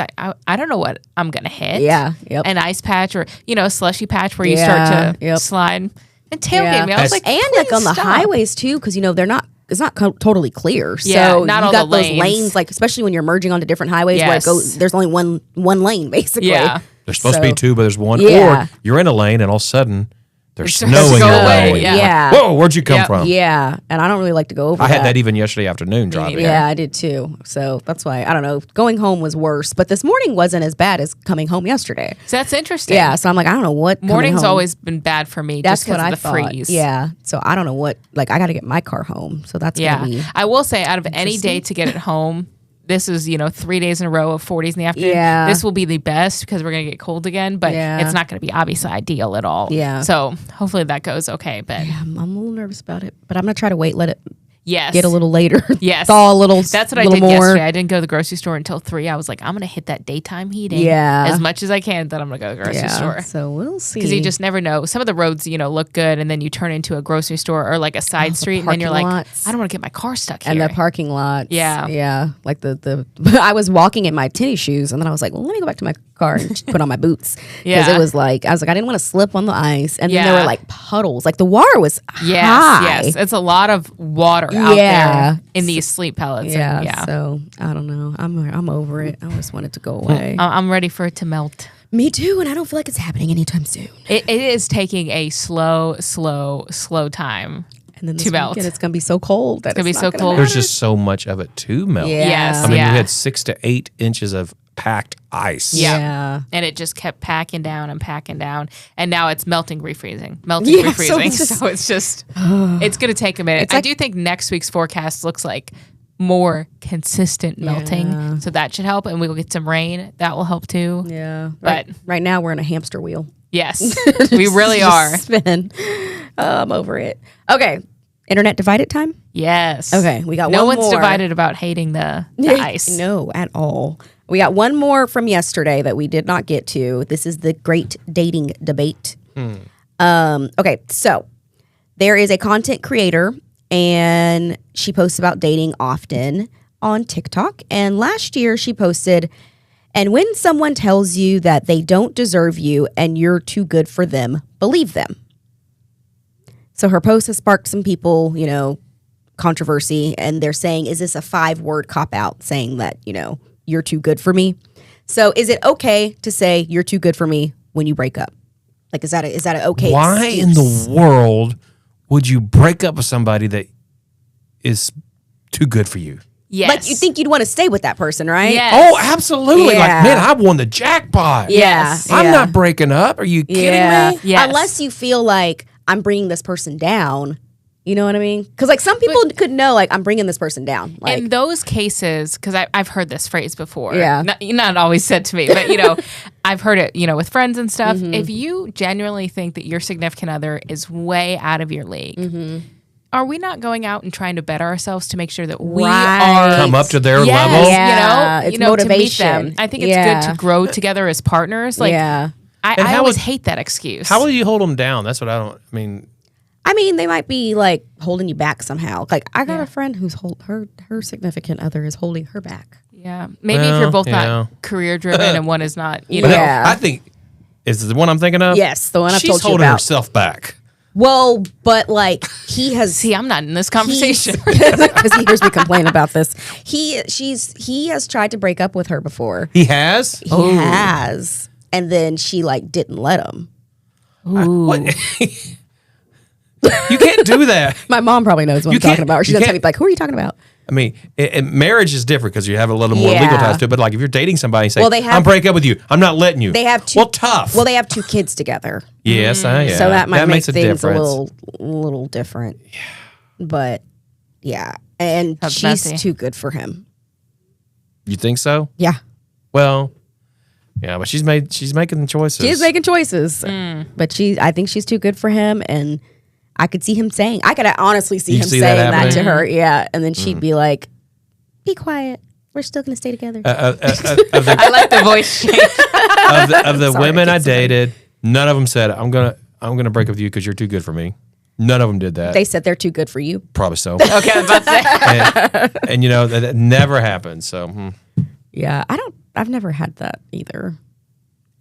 I don't know what I'm gonna hit. Yeah, yep. An ice patch or a slushy patch where you Yeah, start to yep. slide and tailgate me. I was like, and like on the "Please stop." highways too, because they're not. It's not totally clear. Yeah, so not you all got the those lanes. lanes, like especially when you're merging onto different highways where it Yes. goes. There's only one lane basically. Yeah. There's supposed to be So- two, but there's one. Yeah. Or you're in a lane and all of a sudden there's starts snow to in go your away, lane. yeah. Whoa, where'd you come Yep. from? Yeah, and I don't really like to go over. I had that even yesterday afternoon driving. neither. Yeah, I did too. So that's why I don't know. Going home was worse, but this morning wasn't as bad as coming home yesterday. So that's interesting. Yeah, so I'm like, I don't know what coming Morning's home- always been bad for me That's just because what of I the thought. freeze. Yeah, so I don't know what. Like, I got to get my car home. So that's Yeah. gonna be. I will say, out of any day to get it home, this is 3 days in a row of 40s in the afternoon. Yeah. This will be the best because we're gonna get cold again, but Yeah. it's not gonna be obviously ideal at all. Yeah. So hopefully that goes okay. But I'm a little nervous about it, but I'm gonna try to let it yes, get a little later. Yes. thaw a little. That's what I little did more. yesterday. I didn't go to the grocery store until 3. I was like, I'm gonna hit that daytime heating Yeah. as much as I can. Then I'm gonna go to the grocery store. So we'll see. Because you just never know. Some of the roads, look good, and then you turn into a grocery store or like a side street, and then you're like, parking lots. I don't want to get my car stuck here. and the parking lots. Yeah. yeah. Like the I was walking in my tennis shoes, and then I was like, well, let me go back to my car and put on my boots because Yeah. it was like I didn't want to slip on the ice, and then there Yeah. were like puddles. Like the water was Yes, high. yes. It's a lot of water out Yeah. there in these sleep pellets. Yeah, and yeah. So I don't know. I'm over it. I just want it to go away. I'm ready for it to melt. Me too, and I don't feel like it's happening anytime soon. It is taking a slow time. And then this To melt. weekend, it's gonna be so cold. That It's gonna be not so gonna cold. matter. There's just so much of it to melt. Yeah. Yes. I mean, yeah. we had 6 to 8 inches of packed ice. Yeah. Yeah. And it just kept packing down, and now it's melting, refreezing, Yeah, so refreezing. it's just- So it's just, it's going to take a minute. It's I like- do think next week's forecast looks like more consistent melting, Yeah. so that should help, and we will get some rain. That will help too. Yeah. But- right now we're in a hamster wheel. Yes, we really Just are. spin. I'm over it. Okay. Internet divided time? Yes. Okay, we got no one one's more. divided about hating the ice. No, at all. We got one more from yesterday that we did not get to. This is the great dating debate. Okay, so there is a content creator and she posts about dating often on TikTok. And last year she posted, and when someone tells you that they don't deserve you and you're too good for them, believe them. So her post has sparked some people, controversy, and they're saying, is this a 5-word cop-out saying that, you're too good for me? So is it okay to say you're too good for me when you break up? Like, is that an okay Why in excuse? the world would you break up with somebody that is too good for you? Yes. Like, you think you'd want to stay with that person, right? Yes. Oh, absolutely. Yeah. Like, man, I won the jackpot. Yes. I'm yeah. not breaking up. Are you kidding Yeah. me? Yes. Unless you feel like I'm bringing this person down. You know what I mean? Because like some people could know, like, I'm bringing this person down. Like, in those cases, because I've heard this phrase before. Yeah. Not always said to me, but I've heard it, with friends and stuff. Mm-hmm. If you genuinely think that your significant other is way out of your league, Mm-hmm. are we not going out and trying to better ourselves to make sure that we Right. are Come up to their Yes, level. Yeah, it's to meet motivation. them. I think it's Yeah. good to grow together as partners. Like, yeah. And I how always would- hate that excuse. How will you hold them down? That's what I don't. I mean, I mean, they might be like holding you back somehow. Like, I got a friend who's her significant other is holding her back. Yeah, maybe if Well, you're both yeah. not career driven and one is not, but Yeah. I think is the one I'm thinking of. Yes, the one I've She's told you holding about. herself back. Well, but like he has. See, I'm not in this conversation. Because he hears me complain about this. He has tried to break up with her before. He has. He has, and then she like didn't let him. What? You can't do that. My mom probably knows what You I'm talking can't- about. She's you gonna tell can't- me like, "Who are you talking about?" I mean, marriage is different because you have a little more legal Yeah. ties to it. But like, if you're dating somebody, and say, Well, they have- "I'm breaking up with you. I'm not letting you." They have two. Well, tough. Well, they have 2 kids together, yes, yeah. so that might make makes a things difference. a little different. Yeah, but yeah, and That's she's messy. too good for him. You think so? Yeah, Well, yeah, but she's making choices. she is making choices, but I think she's too good for him, and I could see him saying, I could honestly see You him see that saying that, happening? to her, yeah, and then she'd be like, "Be quiet, we're still gonna stay together." of I like the voice change. the Sorry, women I I get so dated, none of them said, I'm I'm going to break up with you because you're too good for me. None of them did that. They said they're too good for you. Probably so. Okay, I was about to say. and that never happened. So Yeah, I've never had that either.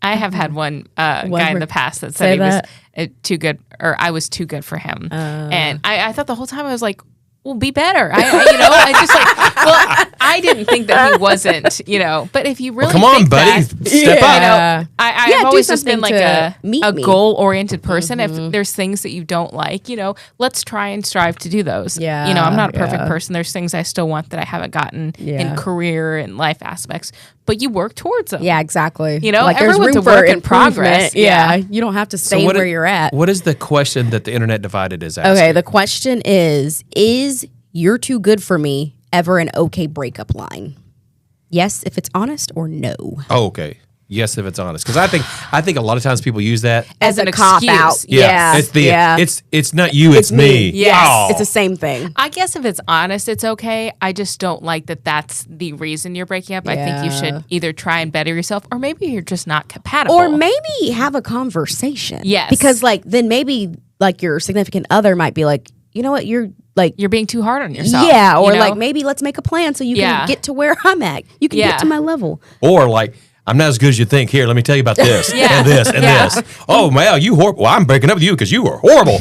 I have had one guy in the past that said Say he was that? too good, or I was too good for him. And I thought the whole time I was like, well, be better. I just like, well, I didn't think that he wasn't, but if you really come on, think buddy, that, step up. I've always just been like a meet me. goal-oriented person. If there's things that you don't like, let's try and strive to do those. Yeah, I'm not a perfect yeah. person. There's things I still want that I haven't gotten Yeah. in career and life aspects, but you work towards them. Yeah, exactly. Like there's everyone's room a work for in progress. improvement. Yeah, you don't have to stay what where you're at. What is the question that the internet divided is asking? Okay, the question is "You're too good for me" ever an okay breakup line? Yes, if it's honest, or no. Oh, okay. Yes, if it's honest, because I think a lot of times people use that As an a cop excuse. out. Yeah, it's not you, it's me. Yes. Oh. It's the same thing. I guess if it's honest, it's okay. I just don't like that that's the reason you're breaking up. I think you Yeah. should either try and better yourself, or maybe you're just not compatible. Or maybe have a conversation. Yes. Because then maybe your significant other might be like, you know what, you're you're being too hard on yourself. yeah, or you know? maybe let's make a plan so you Yeah. can get to where I'm at. You can Yeah. get to my level. Or I'm not as good as you think. Here, let me tell you about this Yeah. and this and Yeah. this. Oh, Mal, you horrible. Well, I'm breaking up with you because you were horrible.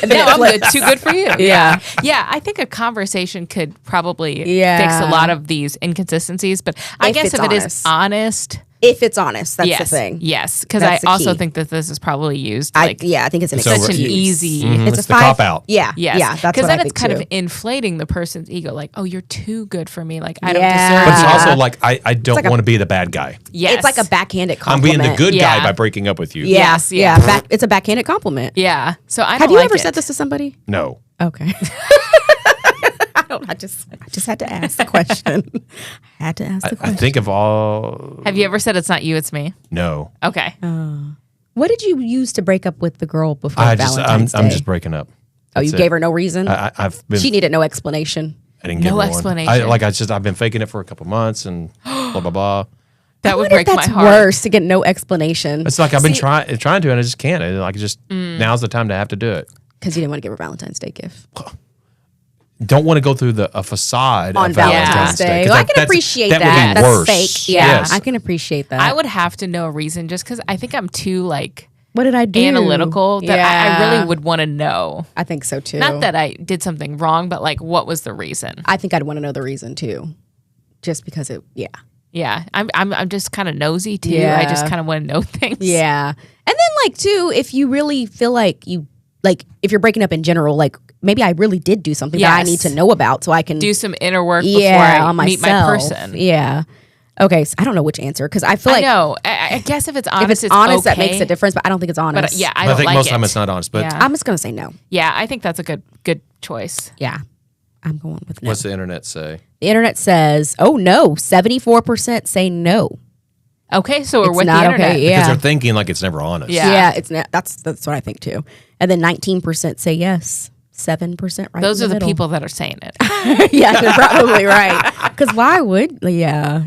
No, I'm good. Too good for you. Yeah. Yeah, I think a conversation could probably Yeah. fix a lot of these inconsistencies. But I If guess it's if it is honest, If it's honest, that's yes. the thing. Yes, because I That's the also key. think that this is probably used I like think it's an It's over. such an excuse. easy. It's the cop-out. Yeah, Yes. yeah, that's Because what then I it's think kind too. of inflating the person's ego. Like, oh, you're too good for me. Like, I don't Yeah. deserve But it's you. also like I don't like a- want to be the bad guy. Yes. It's like a backhanded I'm compliment. being the good Yeah. guy by breaking up with you. Yeah, Yes, yeah. it's a backhanded compliment. Yeah. So I don't Have you like ever it. said this to somebody? No. Okay. I just had to ask the question. I had to ask the I question. think of all. Have you ever said it's not you, it's me? No. Okay. What did you use to break up with the girl before I'm Valentine's Day? I'm just breaking up. Oh, you That's it. gave her no reason? I've been. She needed no explanation. I didn't give No her one. explanation. I've been faking it for a couple months and blah blah blah. That I would wonder if break my that's heart. worse to get no explanation. It's like I've been trying to, and I just can't. Now's the time to have to do it. Because you didn't want to give her a Valentine's Day gift. Don't want to go through a facade On of Valentine's Day. 'cause Well, I can appreciate that. That would be That's worse. fake. Yeah, Yes. I can appreciate that. I would have to know a reason just because I think I'm too what did I do? analytical that I Yeah. really would want to know. I think so too. Not that I did something wrong, but what was the reason? I think I'd want to know the reason too. Just because Yeah, I'm just kind of nosy too. Yeah. I just kind of want to know things. Yeah. And then too, if you really feel like if you're breaking up in general, maybe I really did do something that I Yes. need to know about so I can Do some inner work before yeah, I on meet myself. my person. Yeah. Okay, so I don't know which answer because I feel I like know. I guess if it's honest, if it's honest, okay. that makes a difference. But I don't think it's honest. But yeah, I I don't think like most of it. the time it's not honest. But Yeah. I'm just gonna say no. Yeah, I think that's a good choice. Yeah, I'm going with no. what's the internet say? The internet says, "Oh no, 74% say no." Okay, so we're It's with the not internet. okay. Because Yeah, they're thinking like it's never honest. Yeah. yeah, it's not. That's what I think too. And then 19% say yes. 7% right. Those in are the middle. people that are saying it. Yeah, you're probably right. Because why would? Yeah,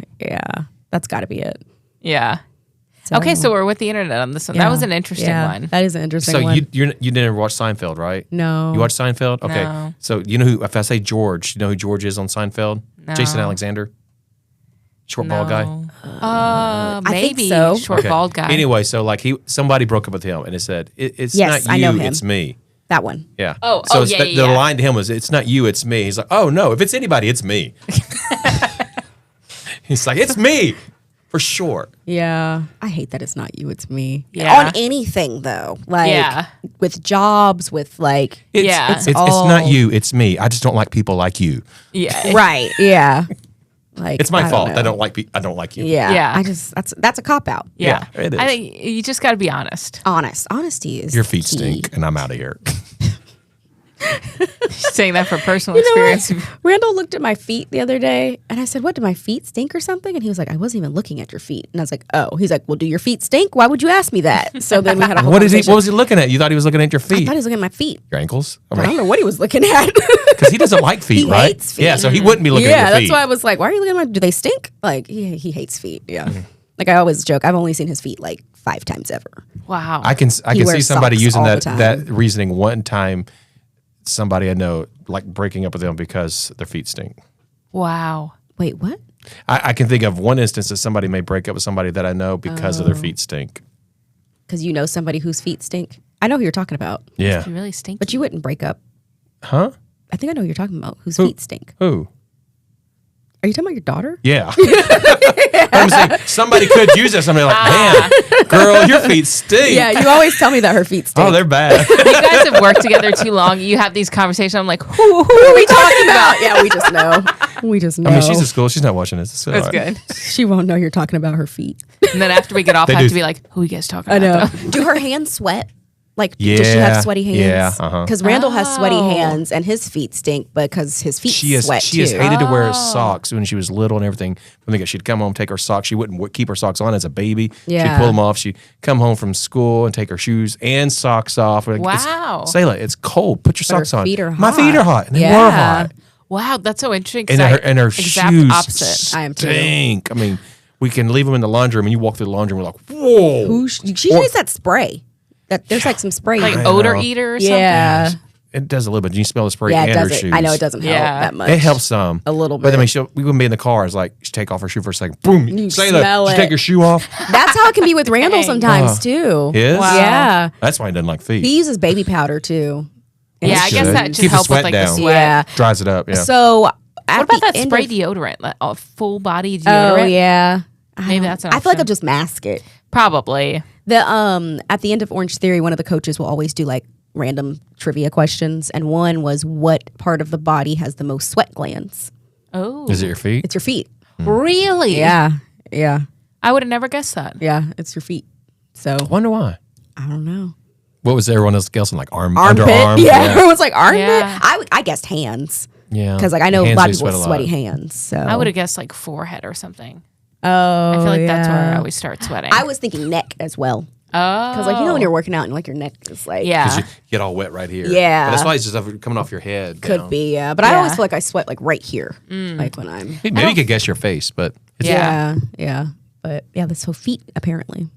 that's got to be it. Yeah. Okay, so we're with the internet on this one. That was an interesting one. That is an interesting So one. you didn't watch Seinfeld, right? No. You watch Seinfeld? Okay. No. So you know who? If I say George, you know who George is on Seinfeld? No. Jason Alexander, short bald guy. think Maybe so. short Okay. bald guy. Anyway, so somebody broke up with him, and it said it's Yes, not I you, know him. it's me. That one. Yeah. Oh, so oh, it's yeah, the yeah, yeah. line to him was, "It's not you, it's me." He's like, "Oh no, if it's anybody, it's me." He's like, "It's me, for sure." Yeah. I hate that it's not you, it's me. Yeah. On anything though. Yeah. With jobs, with It's, Yeah. it's not you, it's me. I just don't like people like you. Yeah. right. Yeah. Like It's my fault. know. I don't like you. Yeah. Yeah. I just that's a cop out. Yeah. Yeah, it is. I think you just got to be honest. Honesty is Your feet key. stink, and I'm out of here. Saying that for personal experience. Randall looked at my feet the other day and I said, "What, do my feet stink or something?" And he was like, "I wasn't even looking at your feet." And I was like, "Oh." He's like, "Well, do your feet stink? Why would you ask me that?" So then we had a whole What conversation. was he looking at? You thought he was looking at your I feet, thought he was looking at my feet. your ankles? I don't know what he was looking at. Because he doesn't like feet, He right? hates feet. Yeah, so he wouldn't be looking yeah, at your that's feet. why I was like, "Why are you looking at my? Do they stink?" Like he hates feet. Yeah. Mm-hmm. Like I always joke, I've only seen his feet like 5 times ever. Wow. I can see wears somebody socks using all the that time. that reasoning one time. Somebody I know like breaking up with them because their feet stink. Wow. Wait, what? I can think of one instance that somebody may break up with somebody that I know because of their feet stink. Because you know somebody whose feet stink. I know who you're talking about, Yeah. You really stink. but you wouldn't break up. Huh? I think I know who you're talking about. Whose feet stink? Who? Are you talking about your daughter? Yeah. I'm saying somebody could use that. Somebody like, man, girl, your feet stink. Yeah, you always tell me that her feet stink. Oh, they're bad. You guys have worked together too long. You have these conversations. I'm like, who are we talking about? Yeah, we just know. We just know. I mean, she's at school. She's not watching this. It's That's all right. good. She won't know you're talking about her feet. And then after we get off, I They have do. to be like, who are you guys talking I about? know. though? Do her hands sweat? Like, does she Yeah, have sweaty hands? yeah, uh-huh. Because Randall has sweaty Oh. hands and his feet stink because his feet She has sweat she has too. hated to wear socks when she was little and everything. She'd come home, take her socks. She wouldn't keep her socks on as a baby. Yeah. She'd pull them off. She'd come home from school and take her shoes and socks off. We're like, Wow. Sayla, it's cold. Put your But her socks on. feet are My feet hot. are hot. And they Yeah. were hot. Wow, that's so interesting. 'cause And her exact shoes opposite. I am too. stink. I mean, we can leave them in the laundry room and you walk through the laundry room, we're like, whoa. She needs that spray. That there's like some spray. Like I odor know. eater or something. yeah, It does a little bit. You smell the spray yeah, it and her doesn't. shoes. I know it doesn't help Yeah. that much. It helps some. A little But I bit. mean, we wouldn't be in the car. It's like, she take off her shoe for a second. Boom. You Sayla, smell did you it. take your shoe off? That's how it can be with Randall Dang. sometimes too. His? Wow. Yeah, That's why he doesn't like feet. he uses baby powder too. Yeah, I guess Should. that just Keep the helps with sweat like down. the sweat. Yeah. Dries it up. Yeah. So What about that end spray of- deodorant? Like, a full body deodorant? Oh yeah. Maybe that's an I feel like option. I'll just mask it. Probably. The at the end of Orange Theory, one of the coaches will always do like random trivia questions, and one was what part of the body has the most sweat glands? Oh. Is it your feet? It's your feet. Really? Yeah, yeah, I would have never guessed that. yeah. It's your feet. So Wonder why. I don't know. What was everyone else guessing? Like Armpit. underarm? Yeah, everyone's like armpit. Yeah. I guessed hands Yeah. because like I know a Hands, lot they of people sweat with a lot. sweaty hands. So I would have guessed like forehead or something. Oh, I feel like that's where I yeah. always start sweating. I was thinking neck as well oh. because like you know when you're working out and like your neck is like Yeah. You get all wet right here. Yeah. But that's why it's just coming off your head. could down. be yeah. But I Yeah. always feel like I sweat like right here, like when I'm Maybe you could guess your face, but it's Yeah. yeah. But yeah, that's so feet apparently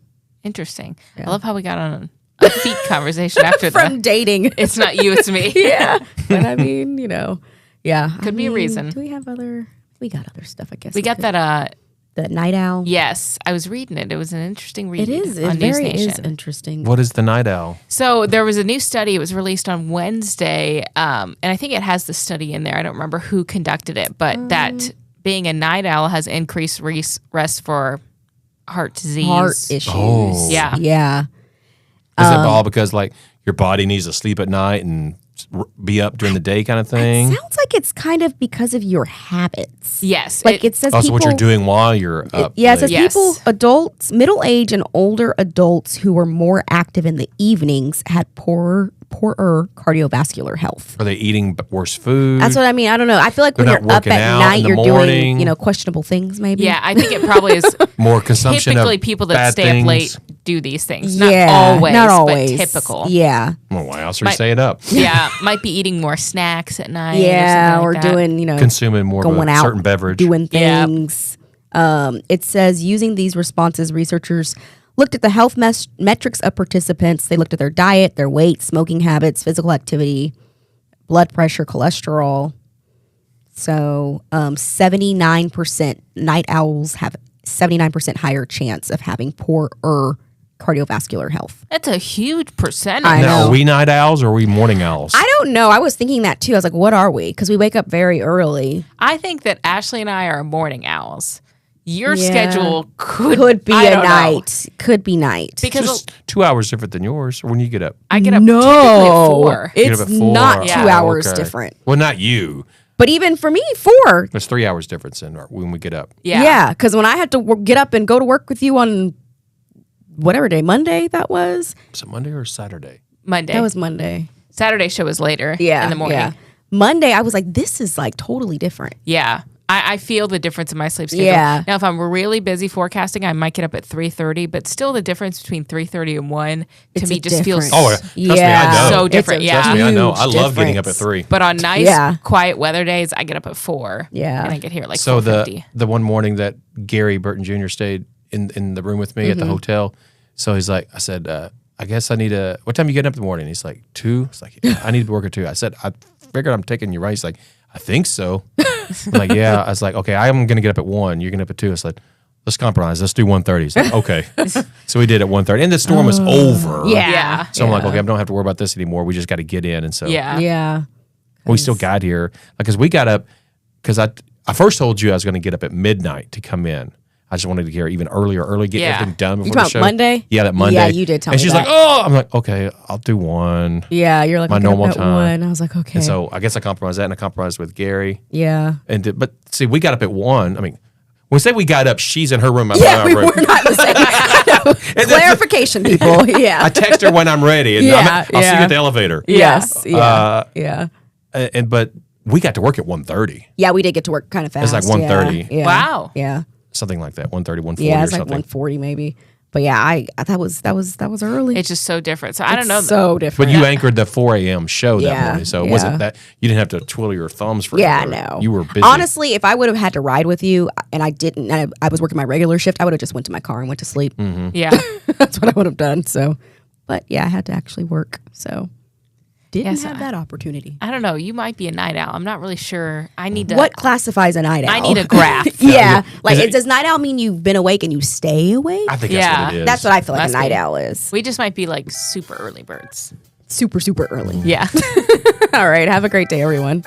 Interesting. I love how we got on a feet conversation after from that. dating. It's not you, it's me. Yeah, but I mean, you know, yeah, Could be a reason. Do we have other? We got other stuff, I guess. We got that. the night owl. Yes, I was reading it. It was an interesting read. It is. It on News very is Nation. interesting. what is the night owl? So there was a new study. It was released on Wednesday, and I think it has the study in there. I don't remember who conducted it, but that being a night owl has increased risk for heart disease. Heart issues. Oh. Yeah. Yeah. Is it all because like your body needs to sleep at night and be up during the day kind of thing? Sounds like it's kind of because of your habits. Yes. Like it says Also, people. what you're doing while you're up. Yeah, it says Yes. people, adults, middle age and older adults who were more active in the evenings had poorer cardiovascular health. Are they eating worse food? That's what I mean. I don't know. I feel like when They're you're not up working at out night, in the you're morning. doing, questionable things maybe. Yeah, I think it probably is. More consumption Typically, of people that bad stay things. up late do these things. Not Yeah, always, not always. but typical. Yeah. Well, why else are you staying up? Yeah, might be eating more snacks at night. Yeah, or, or something like that. doing, Consuming more of going a out, certain beverage. doing Yeah. things. It says using these responses, researchers looked at the health metrics of participants. They looked at their diet, their weight, smoking habits, physical activity, blood pressure, cholesterol. So 79% night owls have 79% higher chance of having poorer cardiovascular health. That's a huge percentage. I Now, know. are we night owls or are we morning owls? I don't know. I was thinking that too. I was like, what are we? Because we wake up very early. I think that Ashley and I are morning owls. Your Yeah. schedule could Could be I a don't know. night. Could be night. Because Just 2 hours different than yours. Or when you get up? I get up typically at 4. You get It's up at 4. not Yeah. 2 hours Okay. different. Well, not you. But even for me, 4. There's 3 hours difference in when we get up. Yeah. Because when I had to get up and go to work with you on whatever day, Monday that was. Is it Monday or Saturday? Monday. That was Monday. Saturday show was later Yeah. in the morning. Yeah. Monday, I was like, this is like totally different. Yeah. I feel the difference in my sleep schedule. Yeah. Now, if I'm really busy forecasting, I might get up at 3:30, but still the difference between 3:30 and 1 to It's me a just feels Oh, trust me, I know. so It's different. a Yeah. Trust me, I know. huge I love getting up at difference. 3. But on nice, Yeah. quiet weather days, I get up at 4. Yeah. And I get here at like So 4:50. the one morning that Gary Burton Jr. stayed in the room with me at the hotel, So he's like, I said, I guess I need what time you getting up in the morning? He's like, 2. It's like, I need to work at 2. I said, I figured I'm taking you right. He's like, I think so. I'm like, yeah. I was like, okay, I'm going to get up at 1. You're getting up at 2. I said, let's compromise. Let's do 1:30. He's like, okay. So we did at 1:30. And the storm was over. Yeah. So I'm like, okay, I don't have to worry about this anymore. We just got to get in. And so Yeah. we still got here. Because we got up, because I first told you I was going to get up at midnight to come in. I just wanted to get here even early, get everything done before You the talking show. about Monday? Yeah, that Monday. Yeah, you did tell and me she's that. like, oh, I'm like, okay, I'll do 1. Yeah, you're like, My I'll get up normal at time. 1. I was like, okay. And so I guess I compromised that, and I compromised with Gary. Yeah. But see, we got up at 1. I mean, when we say we got up, she's in her room. I'm Yeah, in we my were room. not the same. Clarification, people. Yeah. I text her when I'm ready, and Yeah, I'll see you yeah. at the elevator. Yes. Yeah. Yeah. But we got to work at 1:30, Yeah, we did get to work kind of fast. It's like 1:30. Yeah. Wow. Yeah. something like that, 1:30, 1:40 Yeah, or it's like something. 1:40 maybe. But yeah, I that was early. It's just so different. So I don't know. So different. But you anchored the 4 a.m. show that Yeah, morning, so it yeah. wasn't that you didn't have to twiddle your thumbs for. Yeah, no. You were busy. Honestly, if I would have had to ride with you and I didn't, and I was working my regular shift, I would have just went to my car and went to sleep. Yeah. That's what I would have done. So, but yeah, I had to actually work. So, didn't Yes, have that opportunity. I don't know. You might be a night owl. I'm not really sure. I need to. What classifies a night owl? I need a graph. Yeah, like Is it- does night owl mean you've been awake and you stay awake? I think Yeah. that's what it is. That's what I feel like Must a night be. owl is. We just might be like super early birds. Super, super early. Yeah. All right. Have a great day, everyone.